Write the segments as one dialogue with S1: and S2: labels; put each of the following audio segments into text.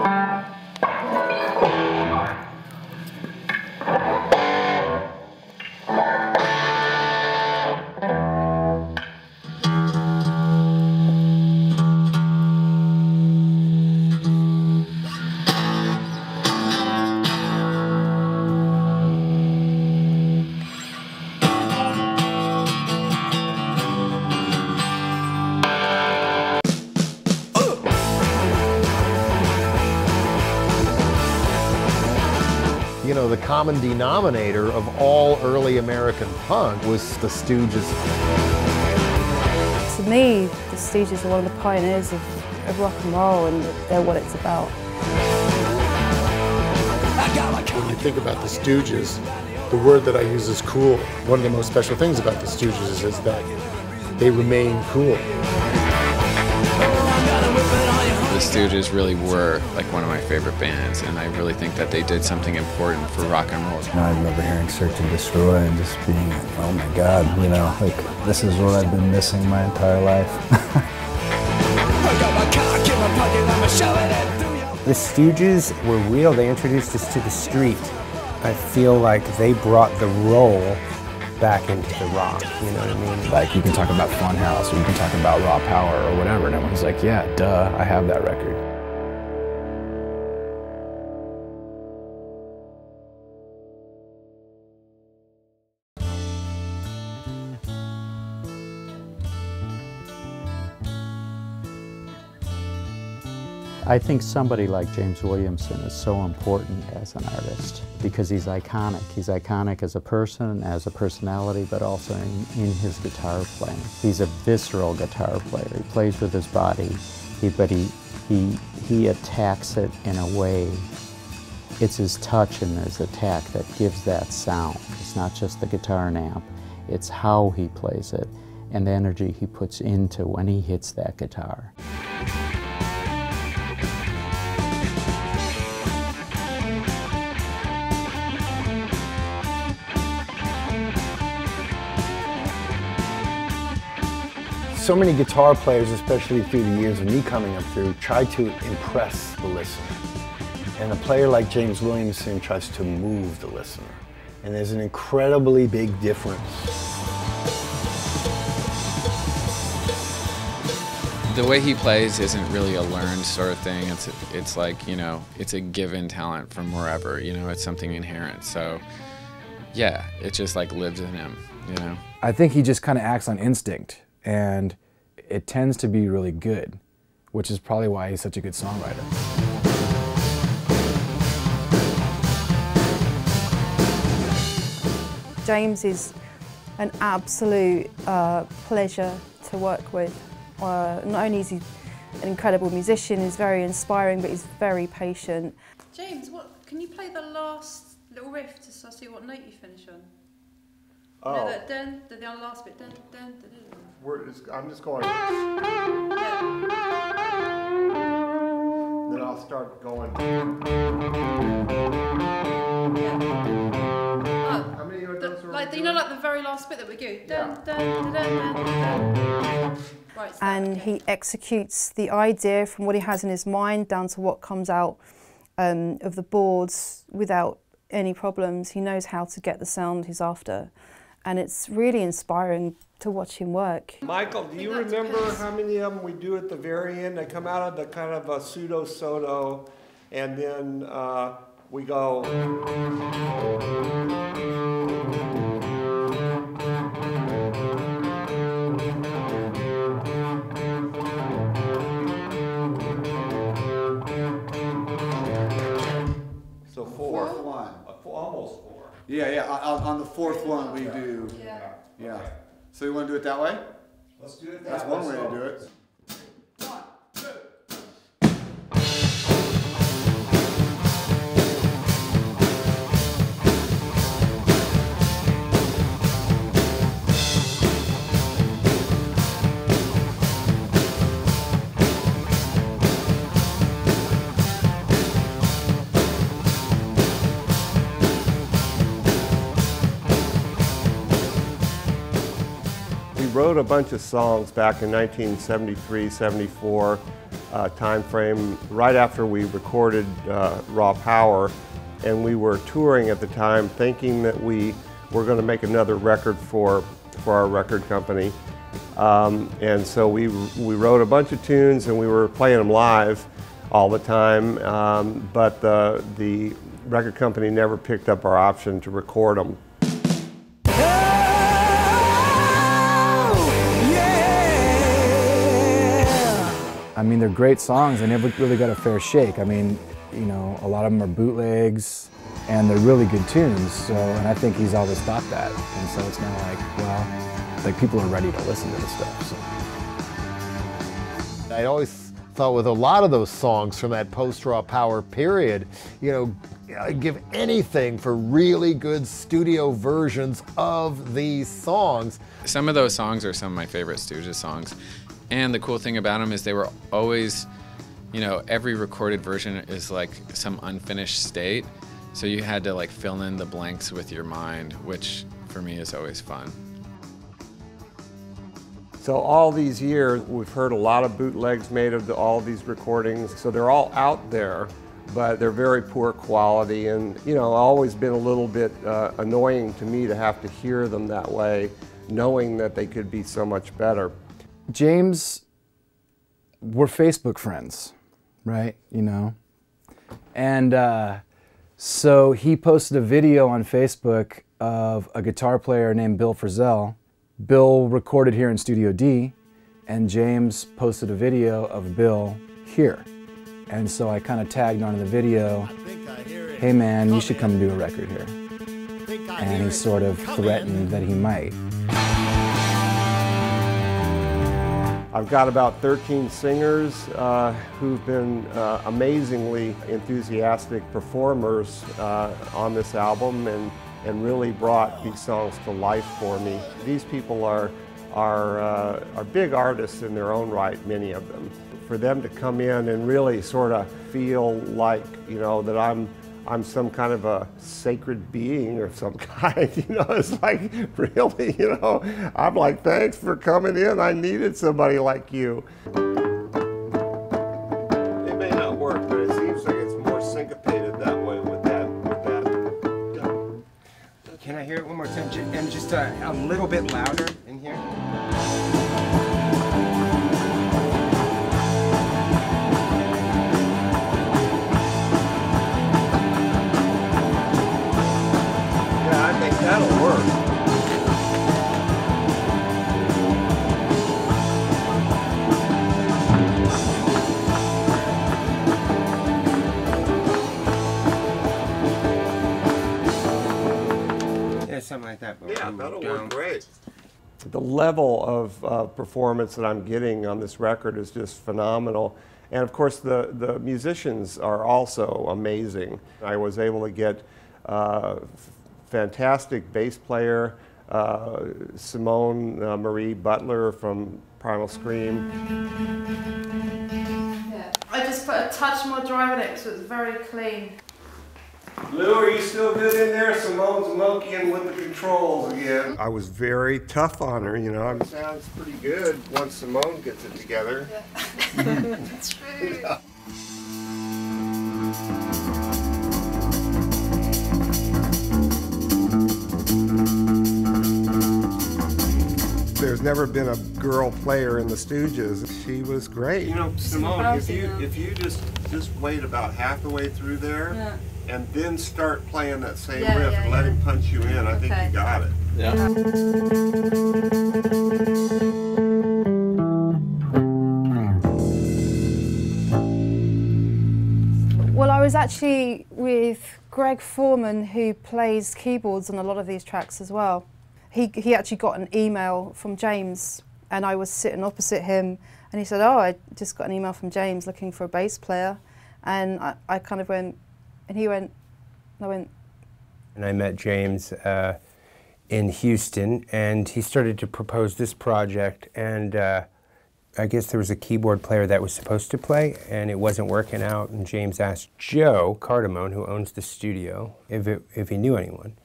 S1: You know, the common denominator of all early American punk was the Stooges.
S2: To me, the Stooges are one of the pioneers of rock and roll, and they're what it's about.
S3: When you think about the Stooges, the word that I use is cool. One of the most special things about the Stooges is that they remain cool.
S4: The Stooges really were like one of my favorite bands, and I really think that they did something important for rock and roll.
S5: I remember hearing Search and Destroy and just being, oh my God, you know, like this is what I've been missing my entire life.
S6: The Stooges were real. They introduced us to the street. I feel like they brought the roll back into the rock, you know what I mean?
S5: Like, you can talk about Funhouse, or you can talk about Raw Power, or whatever, and everyone's like, yeah, duh, I have that record.
S7: I think somebody like James Williamson is so important as an artist because he's iconic. He's iconic as a person, as a personality, but also in his guitar playing. He's a visceral guitar player. He plays with his body, but he attacks it in a way. It's his touch and his attack that gives that sound. It's not just the guitar and amp, it's how he plays it and the energy he puts into when he hits that guitar.
S6: So many guitar players, especially through the years of me coming up through, try to impress the listener. And a player like James Williamson tries to move the listener. And there's an incredibly big difference.
S4: The way he plays isn't really a learned sort of thing. It's like, you know, it's a given talent from wherever, you know, it's something inherent. So, yeah, it just like lives in him, you know.
S5: I think he just kind of acts on instinct, and it tends to be really good, which is probably why he's such a good songwriter.
S2: James is an absolute pleasure to work with. Not only is he an incredible musician, he's very inspiring, but he's very patient.
S8: James, can you play the last little riff just so I see what note you finish on?
S3: Oh.
S8: You know that dun, the last bit, dun, dun, dun, dun.
S3: I'm just going.
S8: Yeah.
S3: Then I'll start going. How many of those
S8: like, you know, like the very last bit that we go. Dun, dun, dun, dun, dun, dun. Right,
S2: And he executes the idea from what he has in his mind down to what comes out of the boards without any problems. He knows how to get the sound he's after. And it's really inspiring to watch him work.
S9: Michael, do you remember how many of them we do at the very end? They come out of the kind of a pseudo-soto, and then we go.
S10: So four.
S9: Almost four.
S10: Yeah, on the fourth one we do. Yeah. So you want to do it that way?
S9: Let's do it that
S10: That's
S9: way.
S10: one way to do it.
S9: 1, 2.
S11: wrote
S9: wrote a bunch of songs back in 1973, 74 time frame, right after we recorded Raw Power, and we were touring at the time thinking that we were going to make another record for our record company. And so we wrote a bunch of tunes and we were playing them live all the time, but the record company never picked up our option to record them.
S5: I mean, they're great songs. They never really got a fair shake. I mean, you know, a lot of them are bootlegs, and they're really good tunes. So, and I think he's always thought that. And so it's now like, well, like people are ready to listen to this stuff. So.
S1: I always thought with a lot of those songs from that post-Raw Power period, you know, I'd give anything for really good studio versions of these songs.
S4: Some of those songs are some of my favorite Stooges songs. And the cool thing about them is they were always, you know, every recorded version is like some unfinished state. So you had to like fill in the blanks with your mind, which for me is always fun.
S9: So all these years, we've heard a lot of bootlegs made of all these recordings. So they're all out there, but they're very poor quality. And, you know, always been a little bit annoying to me to have to hear them that way, knowing that they could be so much better.
S5: James, we're Facebook friends, right? You know? And so he posted a video on Facebook of a guitar player named Bill Frisell. Bill recorded here in Studio D, and James posted a video of Bill here. And so I kind of tagged onto the video, hey man, you should come do a record here. And he sort of threatened that he might.
S9: I've got about 13 singers who've been amazingly enthusiastic performers on this album and really brought these songs to life for me. These people are big artists in their own right, many of them. For them to come in and really sort of feel like, you know, that I'm some kind of a sacred being of some kind, you know, it's like, really, you know, I'm like, thanks for coming in, I needed somebody like you. It may not work, but it seems like it's more syncopated that way with that.
S11: Can I hear it one more time, and just a little bit louder in here?
S9: That'll work.
S11: Yeah, something like that.
S9: Yeah, that'll work great. The level of performance that I'm getting on this record is just phenomenal. And of course, the musicians are also amazing. I was able to get fantastic bass player, Simone Marie Butler from Primal Scream.
S8: Yeah. I just put a touch more drive in it so it's very clean.
S9: Lou, are you still good in there? Simone's monkeying with the controls again. I was very tough on her, you know. It sounds pretty good once Simone gets it together.
S8: Yeah. That's true.
S9: Yeah. There's never been a girl player in the Stooges. She was great. You know, Simone, if you just wait about half the way through there, yeah, and then start playing that same riff and let him punch you in, I think you got it. Yeah.
S2: Well, I was actually with Greg Foreman, who plays keyboards on a lot of these tracks as well. He actually got an email from James, and I was sitting opposite him, and he said, oh, I just got an email from James looking for a bass player. And I kind of went, and he went, and I went.
S12: And I met James in Houston, and he started to propose this project, and I guess there was a keyboard player that was supposed to play, and it wasn't working out, and James asked Joe Cardamone, who owns the studio, if he knew anyone.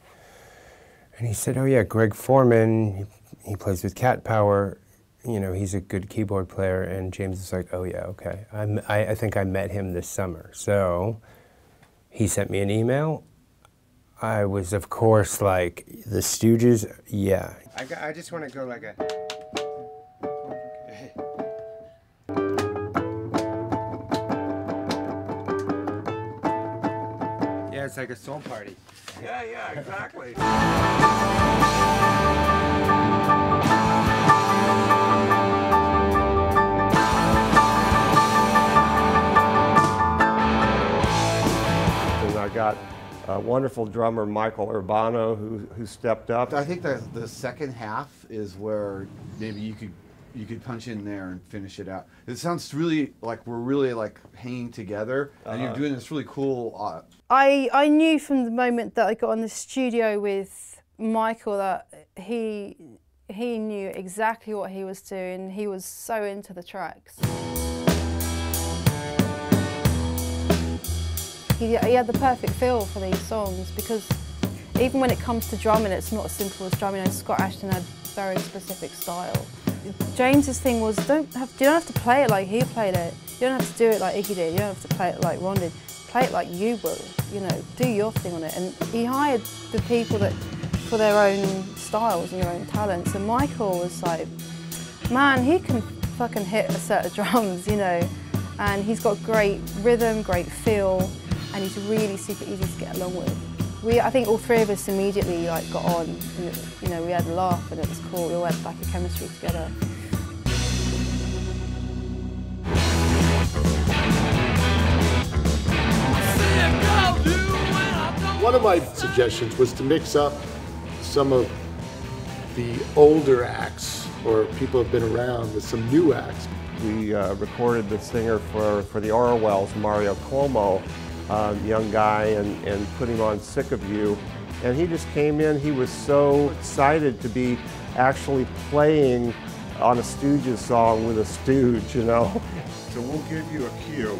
S12: And he said, oh yeah, Greg Foreman, he plays with Cat Power. You know, he's a good keyboard player, and James is like, oh yeah, okay. I think I met him this summer. So he sent me an email. I was, of course, like, the Stooges, yeah. I just want to go like a... Yeah, it's like a soul party.
S9: Yeah, exactly. I got a wonderful drummer, Michael Urbano, who stepped up.
S10: I think the second half is where maybe you could punch in there and finish it out. It sounds really like we're really like hanging together, and you're doing this really cool.
S2: I knew from the moment that I got in the studio with Michael that he knew exactly what he was doing. He was so into the tracks. He had the perfect feel for these songs, because even when it comes to drumming, it's not as simple as drumming. Scott Ashton had very specific style. James's thing was, you don't have to play it like he played it. You don't have to do it like Iggy did. You don't have to play it like Ron did. Play it like you will. You know, do your thing on it. And he hired the people that for their own styles and their own talents. And Michael was like, man, he can fucking hit a set of drums, you know. And he's got great rhythm, great feel. And he's really super easy to get along with. I think all three of us immediately like got on, and you know, we had a laugh and it was cool. We all had like a chemistry together.
S3: One of my suggestions was to mix up some of the older acts, or people have been around, with some new acts.
S9: We recorded the singer for the Orwells, Mario Cuomo, young guy, and put him on Sick of You. And he just came in, he was so excited to be actually playing on a Stooges song with a Stooge, you know.
S13: So we'll give you a cue,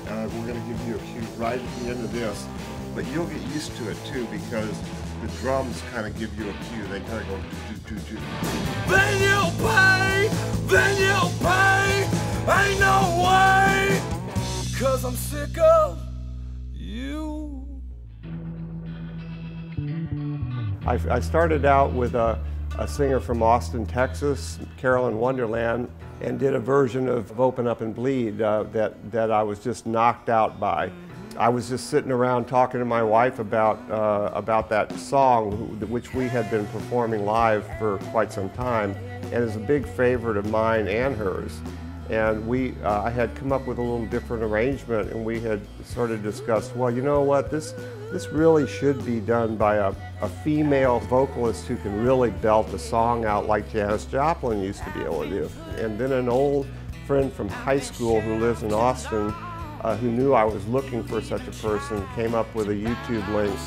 S13: we're going to give you a cue right at the end of this, but you'll get used to it too, because the drums kind of give you a cue. They kind of go do-do-do-do.
S14: Then you'll pay, ain't no way, 'cause I'm sick of you.
S9: I started out with a singer from Austin, Texas, Carolyn Wonderland, and did a version of Open Up and Bleed that I was just knocked out by. I was just sitting around talking to my wife about that song, which we had been performing live for quite some time, and is a big favorite of mine and hers. And I had come up with a little different arrangement, and we had sort of discussed, well, you know what, this really should be done by a female vocalist who can really belt a song out like Janis Joplin used to be able to do. And then an old friend from high school who lives in Austin, who knew I was looking for such a person, came up with a YouTube link.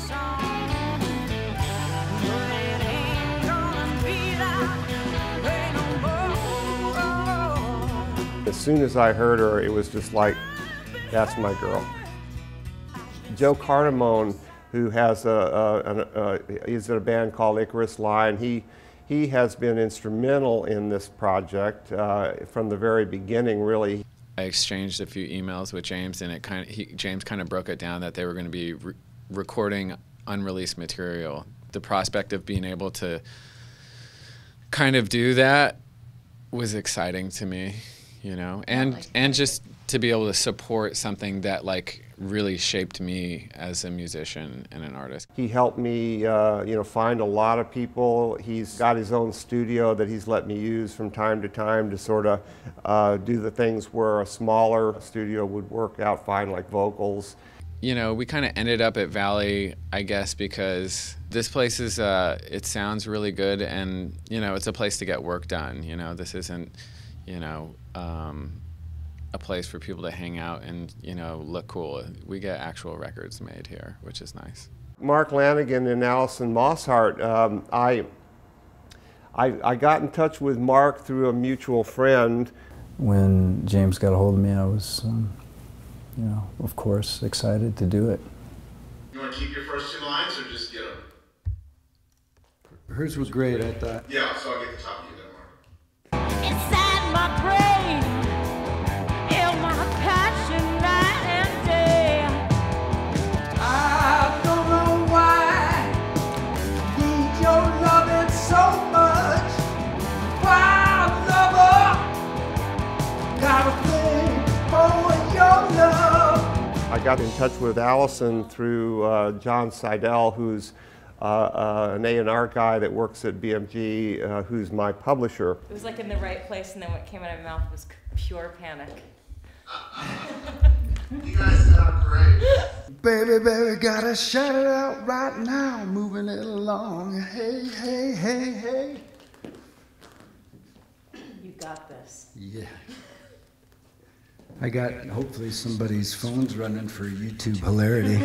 S9: As soon as I heard her, it was just like, that's my girl. Joe Cardamone, who has he's in a band called Icarus Line, he has been instrumental in this project from the very beginning, really.
S4: I exchanged a few emails with James, and James kind of broke it down that they were going to be recording unreleased material. The prospect of being able to kind of do that was exciting to me, you know, and just to be able to support something that like really shaped me as a musician and an artist.
S9: He helped me, find a lot of people. He's got his own studio that he's let me use from time to time to sort of do the things where a smaller studio would work out fine, like vocals.
S4: You know, we kind of ended up at Valley, I guess, because this place is, it sounds really good, and, you know, it's a place to get work done. You know, this isn't, you know, a place for people to hang out and, you know, look cool. We get actual records made here, which is nice.
S9: Mark Lanigan and Allison Mosshart, I got in touch with Mark through a mutual friend.
S5: When James got a hold of me, I was, you know, of course, excited to do it.
S13: You want to keep your first two lines or just get them?
S5: Hers was great, I thought.
S13: Yeah, so I'll get the top of you.
S9: I got in touch with Allison through John Seidel, who's an A&R guy that works at BMG, who's my publisher.
S15: It was like in the right place, and then what came out of my mouth was pure panic.
S13: You guys sound great.
S14: Baby, baby, gotta shout it out right now, moving it along. Hey, hey, hey, hey.
S15: You got this.
S14: Yeah. I got, hopefully somebody's phone's running for YouTube hilarity.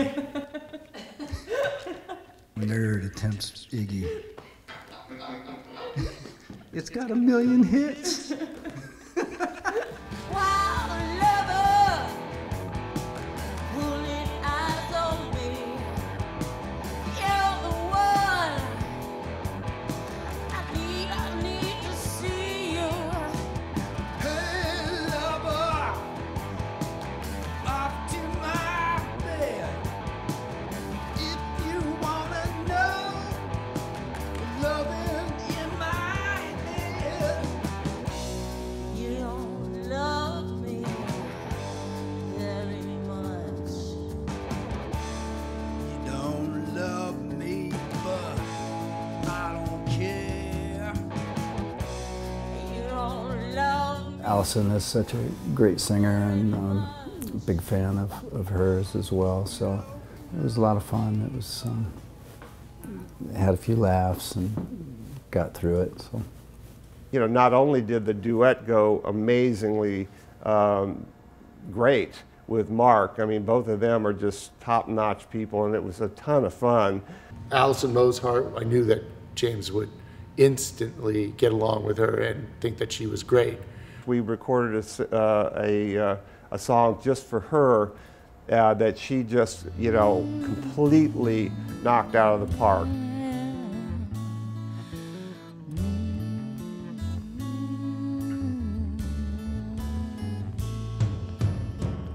S14: Nerd attempts Iggy. It's got 1 million hits.
S5: Allison is such a great singer, and I'm a big fan of hers as well, so it was a lot of fun. It was, had a few laughs and got through it. So,
S9: you know, not only did the duet go amazingly great with Mark, I mean, both of them are just top-notch people, and it was a ton of fun.
S3: Allison Mozart, I knew that James would instantly get along with her and think that she was great.
S9: We recorded a song just for her that she just, you know, completely knocked out of the park.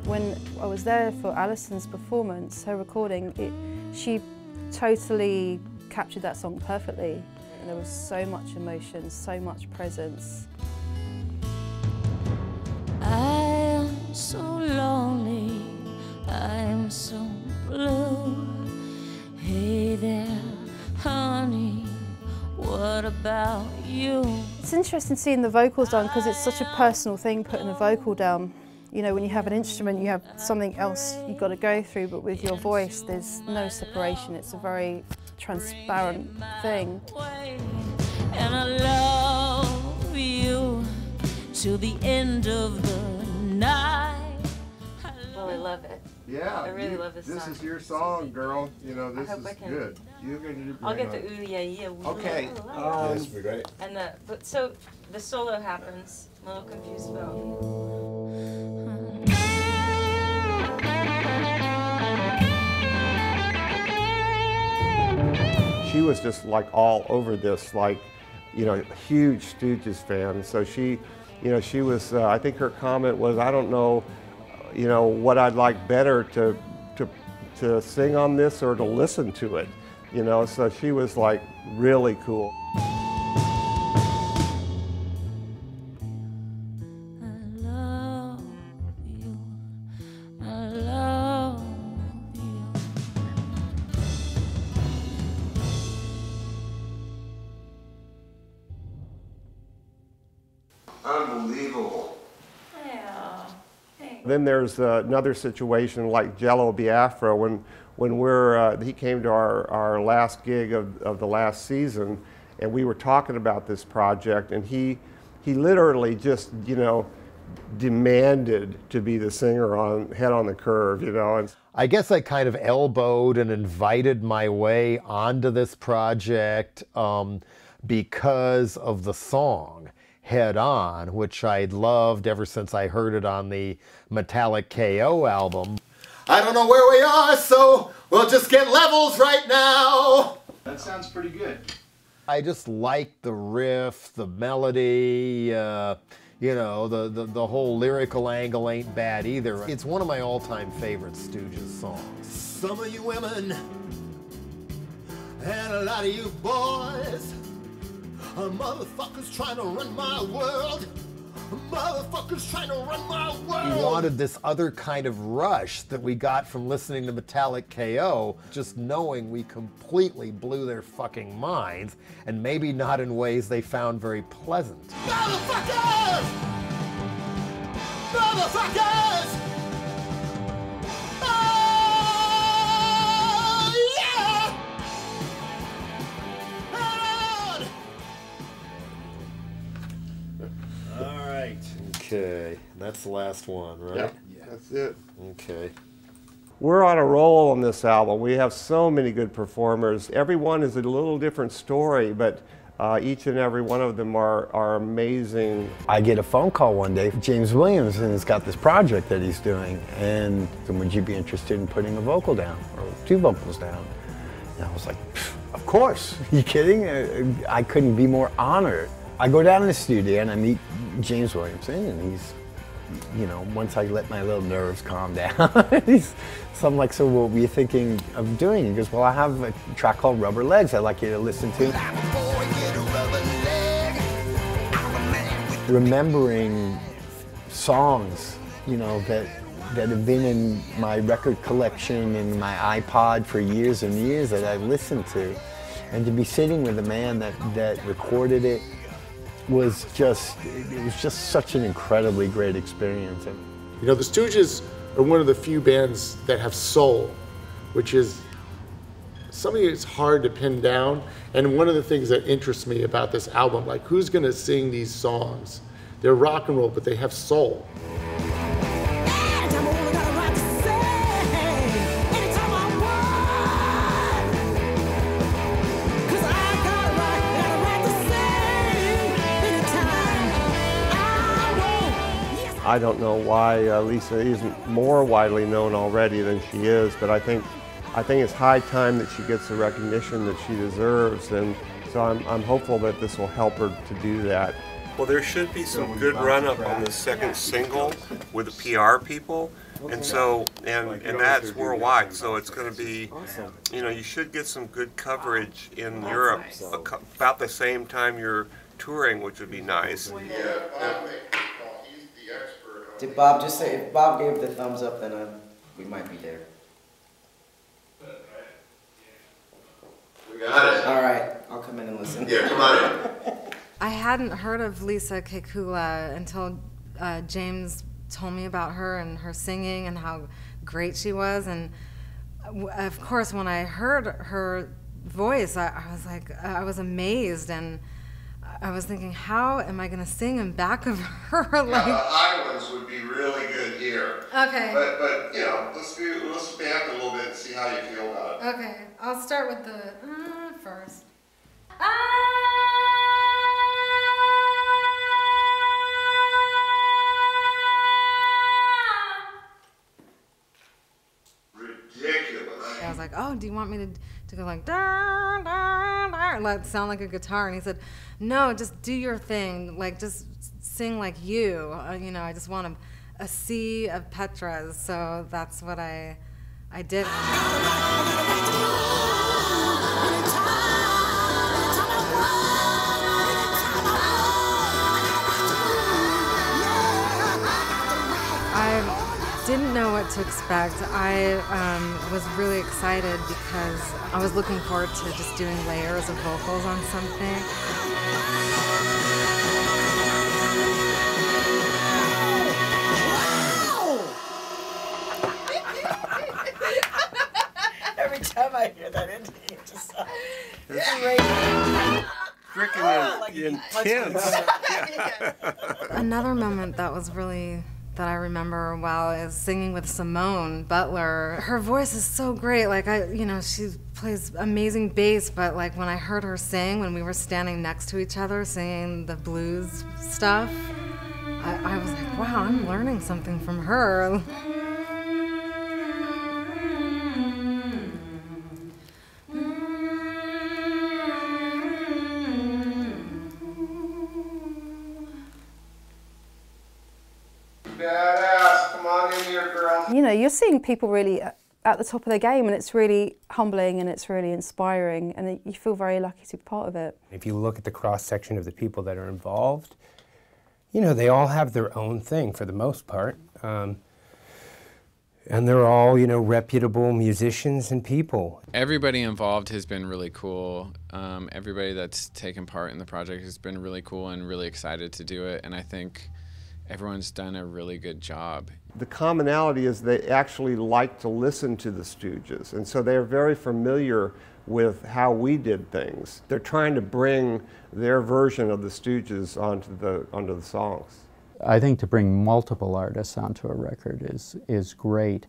S2: When I was there for Alison's performance, her recording, she totally captured that song perfectly. And there was so much emotion, so much presence.
S16: I'm so lonely, I'm so blue. Hey there, honey, what about you?
S2: It's interesting seeing the vocals done because it's such a personal thing, putting a vocal down. You know, when you have an instrument, you have something else you've got to go through, but with your voice, there's no separation. It's a very transparent thing.
S16: And I love you till the end of the night.
S15: Well, I love it.
S13: Yeah,
S15: I really love this song.
S13: This is your song, girl. You know, this is good.
S15: You're gonna do. I'll get the ooh yeah yeah.
S13: Okay.
S3: This would be great.
S15: And so the solo happens. I'm a little confused about.
S9: She was just like all over this, like, you know, huge Stooges fan. So she, you know, she was, I think her comment was, I don't know, you know, what I'd like better to sing on this or to listen to it, you know, so she was like really cool.
S13: Unbelievable.
S9: Then there's another situation like Jello Biafra when he came to our last gig of the last season, and we were talking about this project, and he literally just, you know, demanded to be the singer on Head on the Curve, you know. And
S1: I guess I kind of elbowed and invited my way onto this project because of the song Head On, which I'd loved ever since I heard it on the Metallic KO album.
S14: I don't know where we are, so we'll just get levels right now.
S3: That sounds pretty good.
S1: I just like the riff, the melody, you know, the whole lyrical angle ain't bad either. It's one of my all-time favorite Stooges songs.
S14: Some of you women and a lot of you boys are motherfuckers trying to run my world.
S1: Motherfuckers trying to run my world. He wanted this other kind of rush that we got from listening to Metallic KO, just knowing we completely blew their fucking minds, and maybe not in ways they found very pleasant. Motherfuckers! Motherfuckers! Oh, yeah! All right. Okay, that's the last one, right?
S9: Yep, that's it.
S1: Okay.
S9: We're on a roll on this album. We have so many good performers. Every one is a little different story, but each and every one of them are amazing.
S6: I get a phone call one day. James Williamson has got this project that he's doing, and would you be interested in putting a vocal down, or 2 vocals down? And I was like, of course. Are you kidding? I couldn't be more honored. I go down in the studio and I meet James Williamson, and he's, you know, once I let my little nerves calm down, so I'm like, so what were you thinking of doing? He goes, well, I have a track called Rubber Legs I'd like you to listen to. Remembering songs, you know, that have been in my record collection and my iPod for years and years that I've listened to. And to be sitting with a man that recorded it, it was just such an incredibly great experience.
S3: You know, the Stooges are one of the few bands that have soul, which is something that's hard to pin down. And one of the things that interests me about this album, like, who's gonna sing these songs? They're rock and roll, but they have soul.
S9: I don't know why Lisa isn't more widely known already than she is, but I think it's high time that she gets the recognition that she deserves, and so I'm hopeful that this will help her to do that.
S17: Well, there should be some good run-up on the second single with the PR people, and so and that's worldwide. So it's going to be, you know, you should get some good coverage in Europe about the same time you're touring, which would be nice.
S18: Did Bob just say, if Bob gave the thumbs up, then we might be there.
S17: We got it.
S18: All right, I'll come in and listen.
S17: Yeah, come on in.
S19: I hadn't heard of Lisa Kekula until James told me about her and her singing and how great she was. And of course, when I heard her voice, I was like, I was amazed, and I was thinking, how am I going to sing in back of her? Like,
S17: the high ones would be really good here.
S19: Okay.
S17: But you know, let's back a little bit and see how you feel about it.
S19: Okay, I'll start with the first.
S17: Ridiculous.
S19: I was like, oh, do you want me to go like, da, da, da, like sound like a guitar? And he said, no, just do your thing. Like, just sing like you. You know, I just want a sea of Petras. So that's what I did. I didn't know what to expect. I was really excited because I was looking forward to just doing layers of vocals on something.
S18: Every time I hear that ending, it just
S17: Freaking intense.
S19: Another moment that was really that I remember well is singing with Simone Butler. Her voice is so great. Like, she plays amazing bass, but like when I heard her sing, when we were standing next to each other singing the blues stuff, I was like, wow, I'm learning something from her.
S17: Badass, come on in here, girl.
S2: You know, you're seeing people really at the top of their game, and it's really humbling and it's really inspiring, and you feel very lucky to be part of it.
S12: If you look at the cross-section of the people that are involved, you know, they all have their own thing for the most part. And they're all, you know, reputable musicians and people.
S4: Everybody involved has been really cool. Everybody that's taken part in the project has been really cool and really excited to do it. And I think everyone's done a really good job.
S9: The commonality is they actually like to listen to the Stooges, and so they're very familiar with how we did things. They're trying to bring their version of the Stooges onto the songs.
S7: I think to bring multiple artists onto a record is great.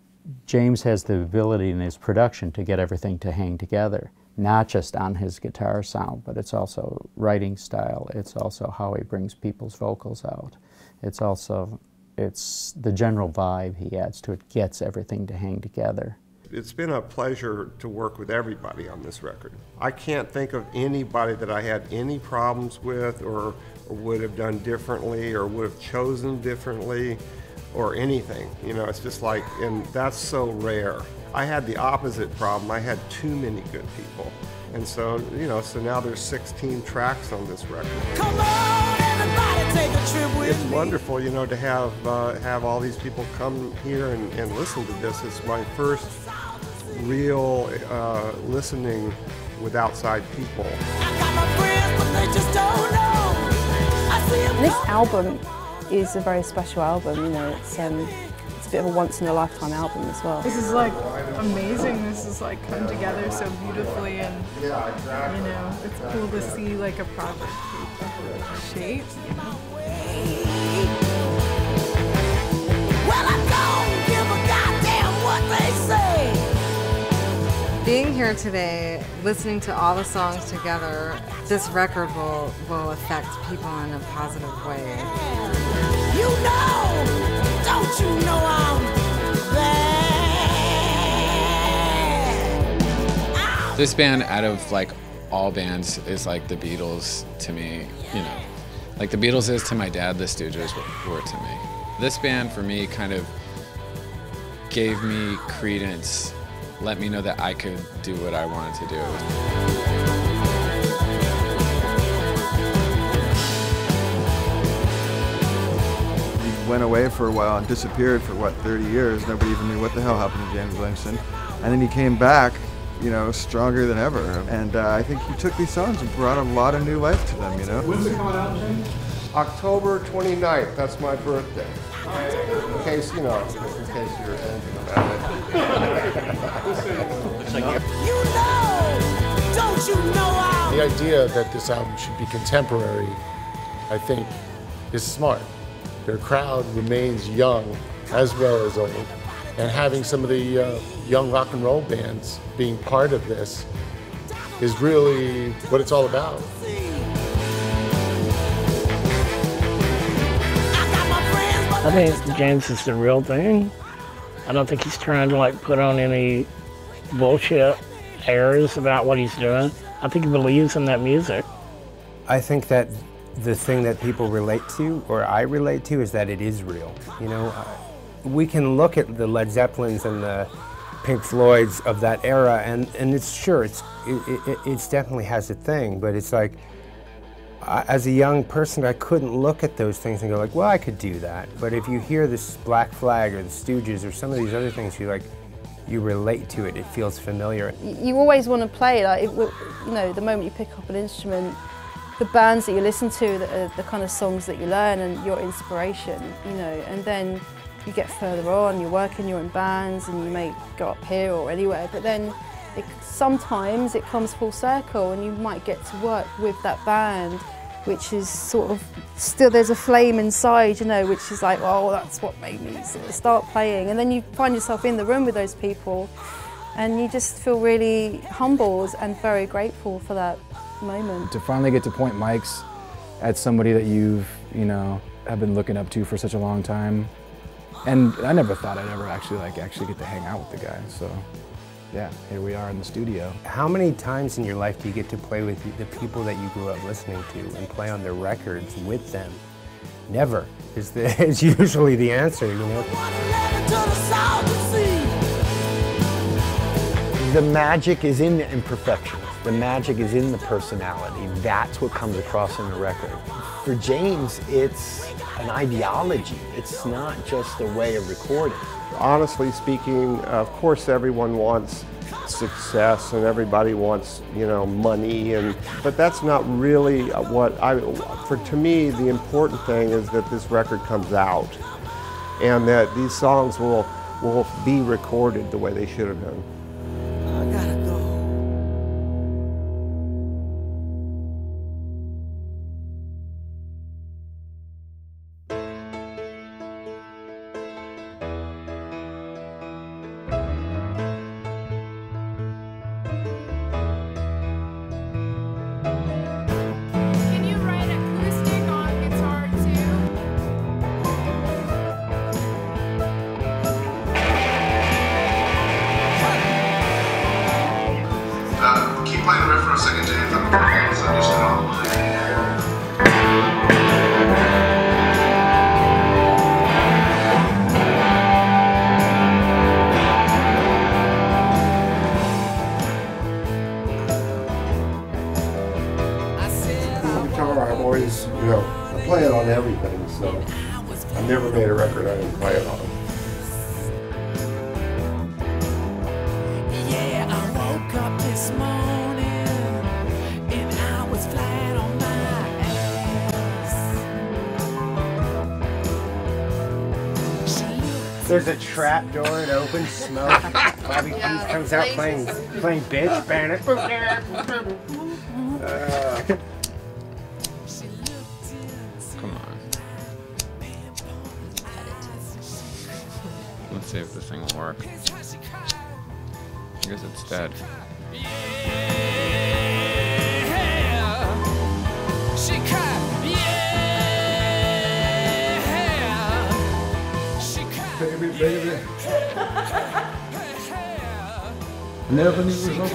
S7: James has the ability in his production to get everything to hang together, not just on his guitar sound, but it's also writing style. It's also how he brings people's vocals out. It's the general vibe he adds to it, gets everything to hang together.
S9: It's been a pleasure to work with everybody on this record. I can't think of anybody that I had any problems with or would have done differently or would have chosen differently or anything. You know, it's just like, and that's so rare. I had the opposite problem. I had too many good people. And so, you know, so now there's 16 tracks on this record. Come on, everybody, take a trip with me. It's wonderful, you know, to have all these people come here and listen to this. It's my first real listening with outside people.
S2: And this album is a very special album, you know, it's a bit of a once-in-a-lifetime album as well.
S20: This is like amazing, this is like come together so beautifully, and you know, it's cool to see like a project shape, you know.
S16: Well, I don't give a goddamn what they say.
S19: Being here today, listening to all the songs together, this record will affect people in a positive way.
S16: You know, don't you know I'm bad?
S4: This band, out of like all bands, is like the Beatles to me, you know. Like the Beatles is to my dad, the Stooges were to me. This band for me kind of gave me credence, let me know that I could do what I wanted to do.
S21: He went away for a while and disappeared for, what, 30 years. Nobody even knew what the hell happened to James Williamson. And then he came back, you know, stronger than ever. And I think he took these songs and brought a lot of new life to them, you know?
S3: When's it coming out, James? October 29th, that's my birthday. In case, you know, in case you're thinking about it.
S16: You know, don't you know I'm
S3: The idea that this album should be contemporary, I think, is smart. Their crowd remains young as well as old. And having some of the young rock and roll bands being part of this is really what it's all about.
S22: I think James is the real thing. I don't think he's trying to like put on any bullshit airs about what he's doing. I think he believes in that music.
S12: I think that the thing that people relate to, or I relate to, is that it is real. You know, we can look at the Led Zeppelins and the Pink Floyds of that era, and it's sure, it definitely has a thing, but it's like, as a young person, I couldn't look at those things and go like, well, I could do that. But if you hear this Black Flag or the Stooges or some of these other things, you relate to it. It feels familiar.
S2: You always want to play, like, you know, the moment you pick up an instrument, the bands that you listen to, that are the kind of songs that you learn and your inspiration, you know, and then you get further on, you're working, you're in bands, and you may go up here or anywhere, but then sometimes it comes full circle and you might get to work with that band, which is sort of, still there's a flame inside, you know, which is like, oh, that's what made me sort of start playing. And then you find yourself in the room with those people and you just feel really humbled and very grateful for that moment.
S5: To finally get to point mics at somebody that you know, have been looking up to for such a long time. And I never thought I'd ever actually get to hang out with the guy, so. Yeah, here we are in the studio.
S12: How many times in your life do you get to play with the people that you grew up listening to and play on their records with them? Never is usually the answer, you know?
S6: The magic is in the imperfections. The magic is in the personality. That's what comes across in the record. For James, it's an ideology. It's not just a way of recording.
S9: Honestly speaking, of course everyone wants success and everybody wants, you know, money, but that's not really to me, the important thing is that this record comes out and that these songs will be recorded the way they should have been.
S16: I gotta go.
S20: Can you write acoustic on guitar too?
S8: Keep playing the riff for a second, James. I'm going to understand all the way.
S9: Guitar, I've always, you know, I play it on everything, so I've never made a record I didn't play it on.
S16: Yeah, I woke up this morning and I was flat on my ass.
S12: There's a trap door, it opens, smoke. Bobby Keith comes out playing bitch, bandit.
S4: Come on. Let's see if this thing will work. I guess it's dead.
S14: Baby, baby. Never knew somebody.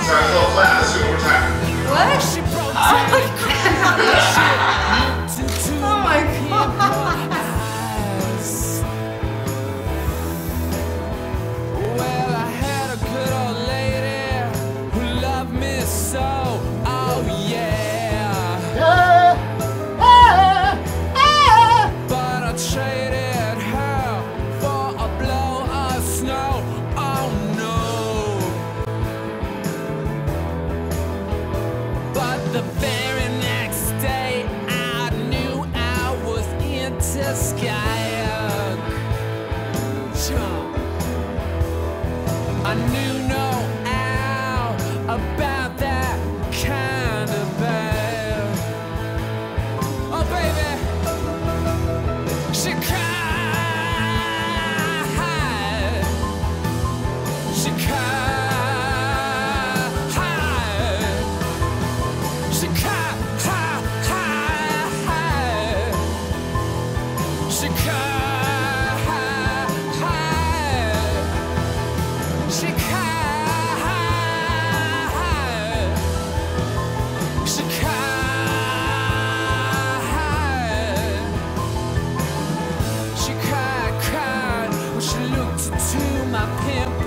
S8: Sorry, a little flat. Let's do it one more time.
S16: What? Oh my god. Well, I had a good old lady who loved me so. Oh yeah. But I traded her for a blow of snow. Oh no. But the very next day I knew I was into sky. I knew no how about that kind of bad. Oh baby, she cried. She cried. She cried. She cried. She cried. She cried. She cried when she looked into my pimple.